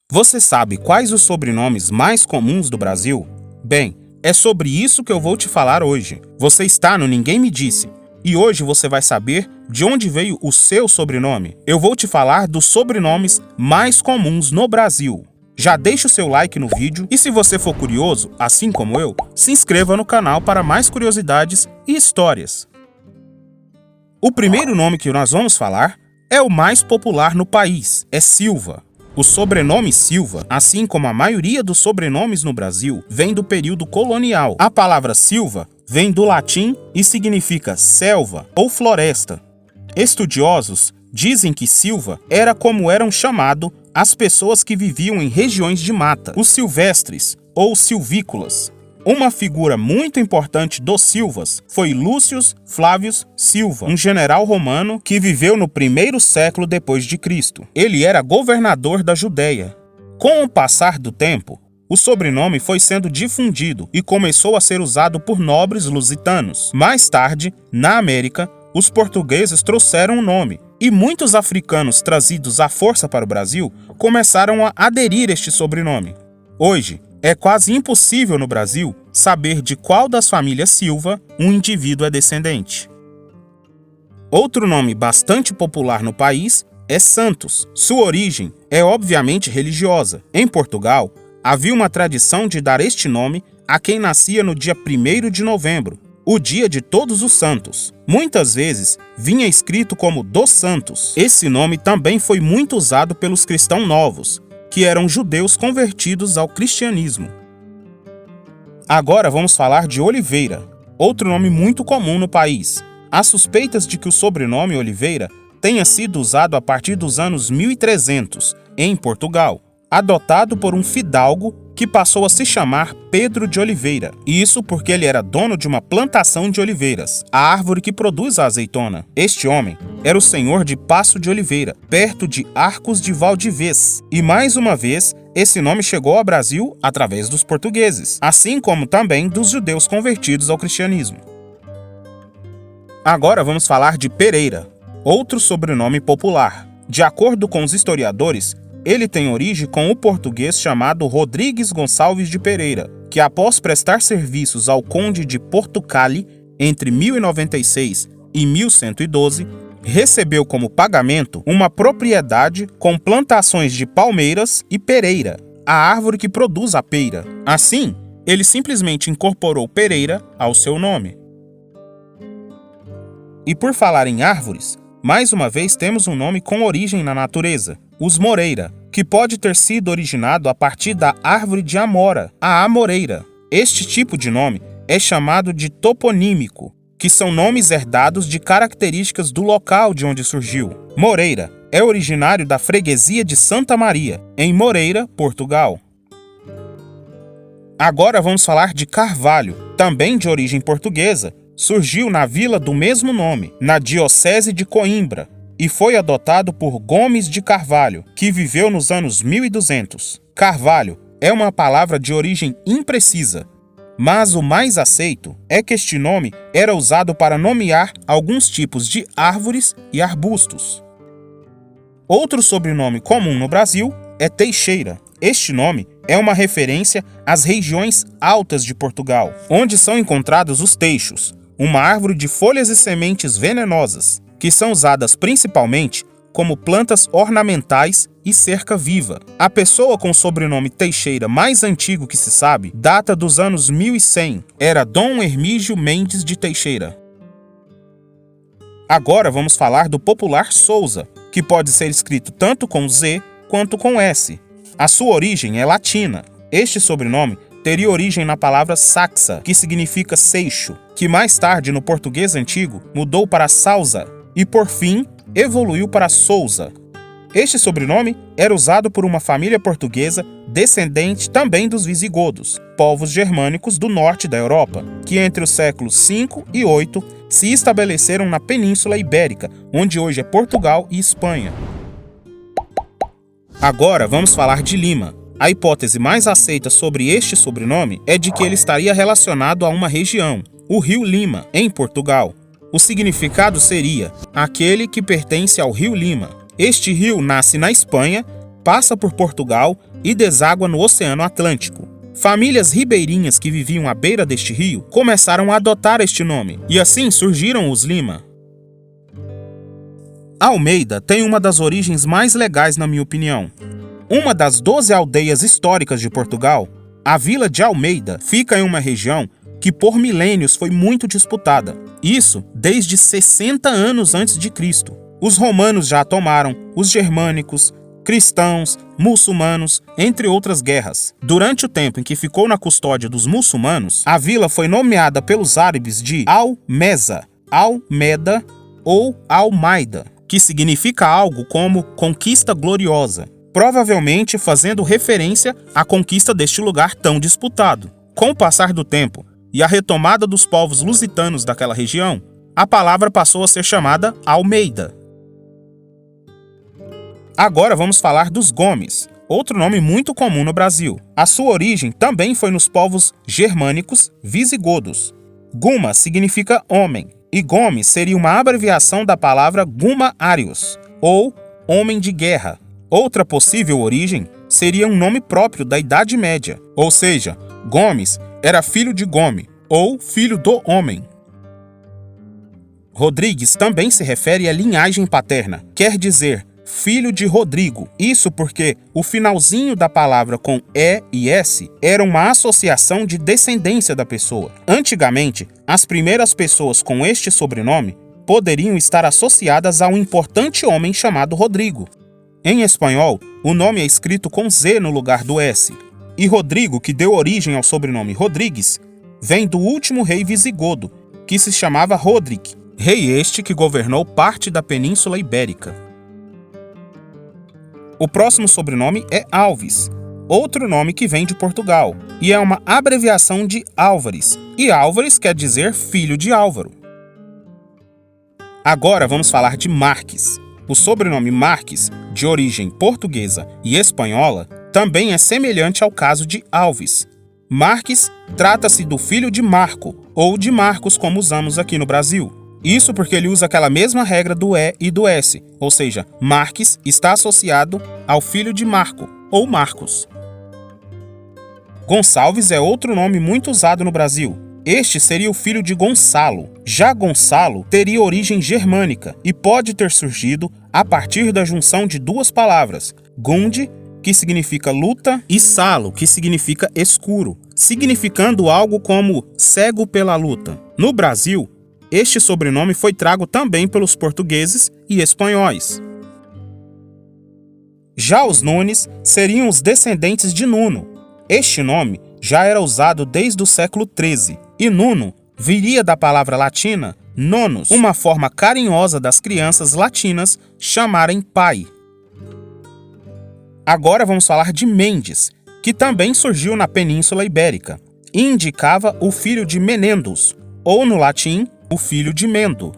Você sabe quais os sobrenomes mais comuns do Brasil? Bem, é sobre isso que eu vou te falar hoje. Você está no Ninguém Me Disse e hoje você vai saber de onde veio o seu sobrenome. Eu vou te falar dos sobrenomes mais comuns no Brasil. Já deixa o seu like no vídeo e se você for curioso, assim como eu, se inscreva no canal para mais curiosidades e histórias. O primeiro nome que nós vamos falar é o mais popular no país, é Silva. O sobrenome Silva, assim como a maioria dos sobrenomes no Brasil, vem do período colonial. A palavra Silva vem do latim e significa selva ou floresta. Estudiosos dizem que Silva era como eram chamados as pessoas que viviam em regiões de mata, os silvestres ou silvícolas. Uma figura muito importante dos Silvas foi Lúcio Flávio Silva, um general romano que viveu no 1º século depois de Cristo. Ele era governador da Judéia. Com o passar do tempo, o sobrenome foi sendo difundido e começou a ser usado por nobres lusitanos. Mais tarde, na América, os portugueses trouxeram o nome e muitos africanos trazidos à força para o Brasil começaram a aderir a este sobrenome. Hoje, é quase impossível no Brasil saber de qual das famílias Silva um indivíduo é descendente. Outro nome bastante popular no país é Santos. Sua origem é obviamente religiosa. Em Portugal, havia uma tradição de dar este nome a quem nascia no dia 1º de novembro, o dia de Todos os Santos. Muitas vezes vinha escrito como dos Santos. Esse nome também foi muito usado pelos cristãos novos, que eram judeus convertidos ao cristianismo. Agora vamos falar de Oliveira, outro nome muito comum no país. Há suspeitas de que o sobrenome Oliveira tenha sido usado a partir dos anos 1300, em Portugal, adotado por um fidalgo que passou a se chamar Pedro de Oliveira. Isso porque ele era dono de uma plantação de oliveiras, a árvore que produz a azeitona. Este homem era o senhor de Paço de Oliveira, perto de Arcos de Valdivez. E mais uma vez, esse nome chegou ao Brasil através dos portugueses, assim como também dos judeus convertidos ao cristianismo. Agora vamos falar de Pereira, outro sobrenome popular. De acordo com os historiadores, ele tem origem com o português chamado Rodrigues Gonçalves de Pereira, que após prestar serviços ao conde de Portucali entre 1096 e 1112, recebeu como pagamento uma propriedade com plantações de palmeiras e pereira, a árvore que produz a peira. Assim, ele simplesmente incorporou Pereira ao seu nome. E por falar em árvores, mais uma vez temos um nome com origem na natureza, os Moreira, que pode ter sido originado a partir da árvore de amora, a amoreira. Este tipo de nome é chamado de toponímico, que são nomes herdados de características do local de onde surgiu. Moreira é originário da freguesia de Santa Maria, em Moreira, Portugal. Agora vamos falar de Carvalho, também de origem portuguesa, surgiu na vila do mesmo nome, na diocese de Coimbra, e foi adotado por Gomes de Carvalho, que viveu nos anos 1200. Carvalho é uma palavra de origem imprecisa, mas o mais aceito é que este nome era usado para nomear alguns tipos de árvores e arbustos. Outro sobrenome comum no Brasil é Teixeira. Este nome é uma referência às regiões altas de Portugal, onde são encontrados os teixos, uma árvore de folhas e sementes venenosas, que são usadas principalmente como plantas ornamentais e cerca viva. A pessoa com o sobrenome Teixeira mais antigo que se sabe data dos anos 1100. Era Dom Hermígio Mendes de Teixeira. Agora vamos falar do popular Souza, que pode ser escrito tanto com Z quanto com S. A sua origem é latina. Este sobrenome teria origem na palavra saxa, que significa seixo, que mais tarde no português antigo mudou para Sausa e por fim evoluiu para Souza. Este sobrenome era usado por uma família portuguesa descendente também dos visigodos, povos germânicos do norte da Europa, que entre os séculos 5 e 8 se estabeleceram na Península Ibérica, onde hoje é Portugal e Espanha. Agora vamos falar de Lima. A hipótese mais aceita sobre este sobrenome é de que ele estaria relacionado a uma região, o Rio Lima, em Portugal. O significado seria aquele que pertence ao Rio Lima. Este rio nasce na Espanha passa por Portugal e deságua no Oceano Atlântico. Famílias ribeirinhas que viviam à beira deste rio começaram a adotar este nome, e assim surgiram os Lima. Almeida tem uma das origens mais legais, na minha opinião. Uma das 12 aldeias históricas de Portugal, a vila de Almeida fica em uma região que por milênios foi muito disputada. Isso desde 60 anos antes de Cristo. Os romanos já a tomaram, os germânicos, cristãos, muçulmanos, entre outras guerras. Durante o tempo em que ficou na custódia dos muçulmanos, a vila foi nomeada pelos árabes de Al-Meza, Al-Meda ou Almeida, que significa algo como conquista gloriosa, provavelmente fazendo referência à conquista deste lugar tão disputado. Com o passar do tempo e a retomada dos povos lusitanos daquela região, a palavra passou a ser chamada Almeida. Agora vamos falar dos Gomes, outro nome muito comum no Brasil. A sua origem também foi nos povos germânicos visigodos. Guma significa homem, e Gomes seria uma abreviação da palavra Guma Arius, ou homem de guerra. Outra possível origem seria um nome próprio da Idade Média, ou seja, Gomes era filho de Gome, ou filho do homem. Rodrigues também se refere à linhagem paterna, quer dizer filho de Rodrigo. Isso porque o finalzinho da palavra com E e S era uma associação de descendência da pessoa. Antigamente, as primeiras pessoas com este sobrenome poderiam estar associadas a um importante homem chamado Rodrigo. Em espanhol, o nome é escrito com Z no lugar do S. E Rodrigo, que deu origem ao sobrenome Rodrigues, vem do último rei visigodo, que se chamava Rodric, rei este que governou parte da Península Ibérica. O próximo sobrenome é Alves, outro nome que vem de Portugal, e é uma abreviação de Álvares, e Álvares quer dizer filho de Álvaro. Agora vamos falar de Marques. O sobrenome Marques, de origem portuguesa e espanhola, também é semelhante ao caso de Alves. Marques trata-se do filho de Marco, ou de Marcos como usamos aqui no Brasil. Isso porque ele usa aquela mesma regra do E e do S, ou seja, Marques está associado ao filho de Marco, ou Marcos. Gonçalves é outro nome muito usado no Brasil. Este seria o filho de Gonçalo. Já Gonçalo teria origem germânica e pode ter surgido a partir da junção de duas palavras, Gund, que significa luta, e Salo, que significa escuro, significando algo como cego pela luta. No Brasil, este sobrenome foi trago também pelos portugueses e espanhóis. Já os Nunes seriam os descendentes de Nuno. Este nome já era usado desde o século XIII, e Nuno viria da palavra latina nonus, uma forma carinhosa das crianças latinas chamarem pai. Agora vamos falar de Mendes, que também surgiu na Península Ibérica, e indicava o filho de Menendus, ou no latim, o filho de Mendo.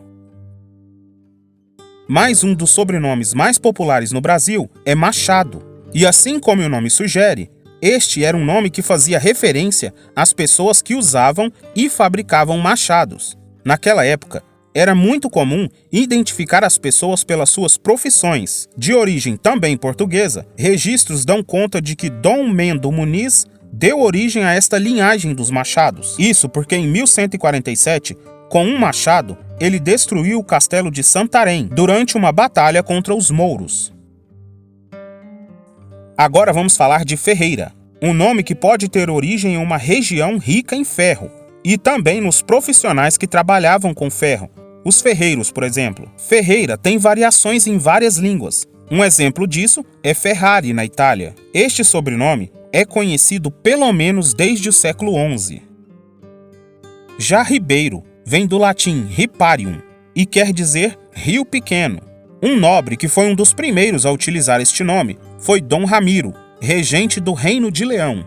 Mais um dos sobrenomes mais populares no Brasil é Machado, e assim como o nome sugere, este era um nome que fazia referência às pessoas que usavam e fabricavam machados. Naquela época, era muito comum identificar as pessoas pelas suas profissões. De origem também portuguesa, registros dão conta de que Dom Mendo Muniz deu origem a esta linhagem dos machados. Isso porque em 1147, com um machado, ele destruiu o castelo de Santarém durante uma batalha contra os mouros. Agora vamos falar de Ferreira, um nome que pode ter origem em uma região rica em ferro, e também nos profissionais que trabalhavam com ferro. Os ferreiros, por exemplo. Ferreira tem variações em várias línguas. Um exemplo disso é Ferrari, na Itália. Este sobrenome é conhecido pelo menos desde o século XI. Já Ribeiro vem do latim riparium e quer dizer rio pequeno. Um nobre que foi um dos primeiros a utilizar este nome foi Dom Ramiro, regente do Reino de Leão.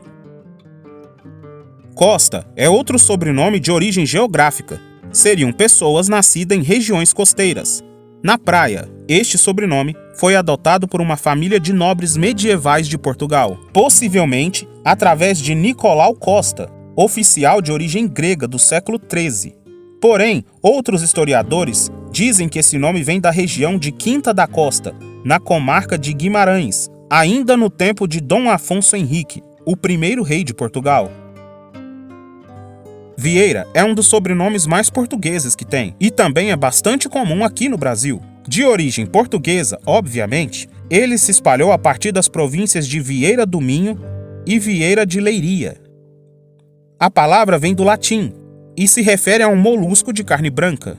Costa é outro sobrenome de origem geográfica. Seriam pessoas nascidas em regiões costeiras. Na praia, este sobrenome foi adotado por uma família de nobres medievais de Portugal, possivelmente através de Nicolau Costa, oficial de origem grega do século XIII. Porém, outros historiadores dizem que esse nome vem da região de Quinta da Costa, na comarca de Guimarães, ainda no tempo de Dom Afonso Henrique, o primeiro rei de Portugal. Vieira é um dos sobrenomes mais portugueses que tem e também é bastante comum aqui no Brasil. De origem portuguesa, obviamente, ele se espalhou a partir das províncias de Vieira do Minho e Vieira de Leiria. A palavra vem do latim e se refere a um molusco de carne branca.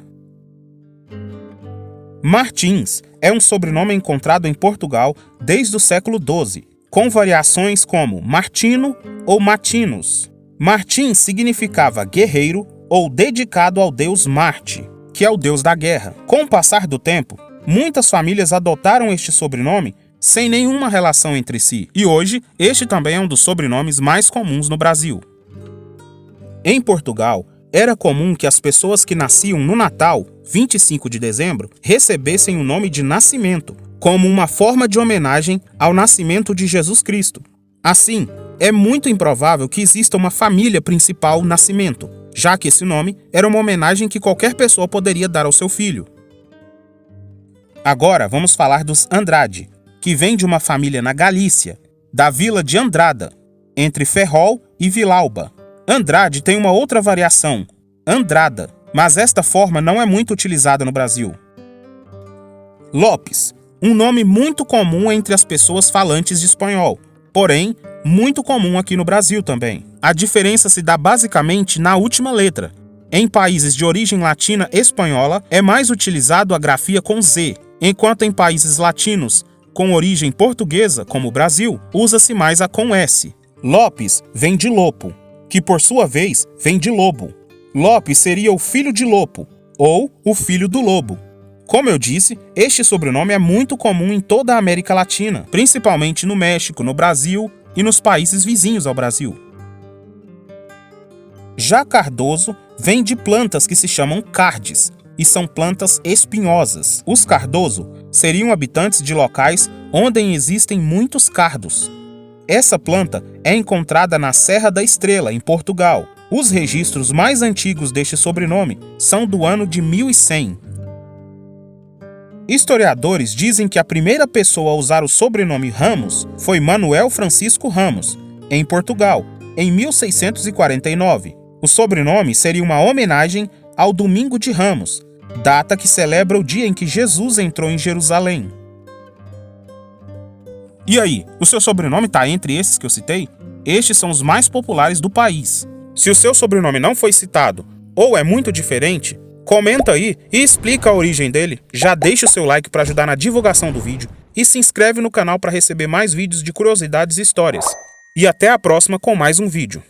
Martins é um sobrenome encontrado em Portugal desde o século XII, com variações como Martino ou Martinus. Martins significava guerreiro ou dedicado ao deus Marte, que é o deus da guerra. Com o passar do tempo, muitas famílias adotaram este sobrenome sem nenhuma relação entre si, e hoje este também é um dos sobrenomes mais comuns no Brasil. Em Portugal, era comum que as pessoas que nasciam no Natal, 25 de dezembro, recebessem o nome de nascimento, como uma forma de homenagem ao nascimento de Jesus Cristo. Assim, é muito improvável que exista uma família principal Nascimento, já que esse nome era uma homenagem que qualquer pessoa poderia dar ao seu filho. Agora vamos falar dos Andrade, que vem de uma família na Galícia, da vila de Andrada, entre Ferrol e Vilalba. Andrade tem uma outra variação, Andrada, mas esta forma não é muito utilizada no Brasil. Lopes, um nome muito comum entre as pessoas falantes de espanhol, porém, muito comum aqui no Brasil também. A diferença se dá basicamente na última letra. Em países de origem latina espanhola, é mais utilizado a grafia com Z, enquanto em países latinos com origem portuguesa, como o Brasil, usa-se mais a com S. Lopes vem de lopo, que por sua vez vem de lobo. Lopes seria o filho de Lopo, ou o filho do lobo. Como eu disse, este sobrenome é muito comum em toda a América Latina, principalmente no México, no Brasil e nos países vizinhos ao Brasil. Já Cardoso vem de plantas que se chamam cardes, e são plantas espinhosas. Os Cardoso seriam habitantes de locais onde existem muitos cardos. Essa planta é encontrada na Serra da Estrela, em Portugal. Os registros mais antigos deste sobrenome são do ano de 1100. Historiadores dizem que a primeira pessoa a usar o sobrenome Ramos foi Manuel Francisco Ramos, em Portugal, em 1649. O sobrenome seria uma homenagem ao Domingo de Ramos, data que celebra o dia em que Jesus entrou em Jerusalém. E aí, o seu sobrenome está entre esses que eu citei? Estes são os mais populares do país. Se o seu sobrenome não foi citado ou é muito diferente, comenta aí e explica a origem dele. Já deixa o seu like para ajudar na divulgação do vídeo e se inscreve no canal para receber mais vídeos de curiosidades e histórias. E até a próxima com mais um vídeo.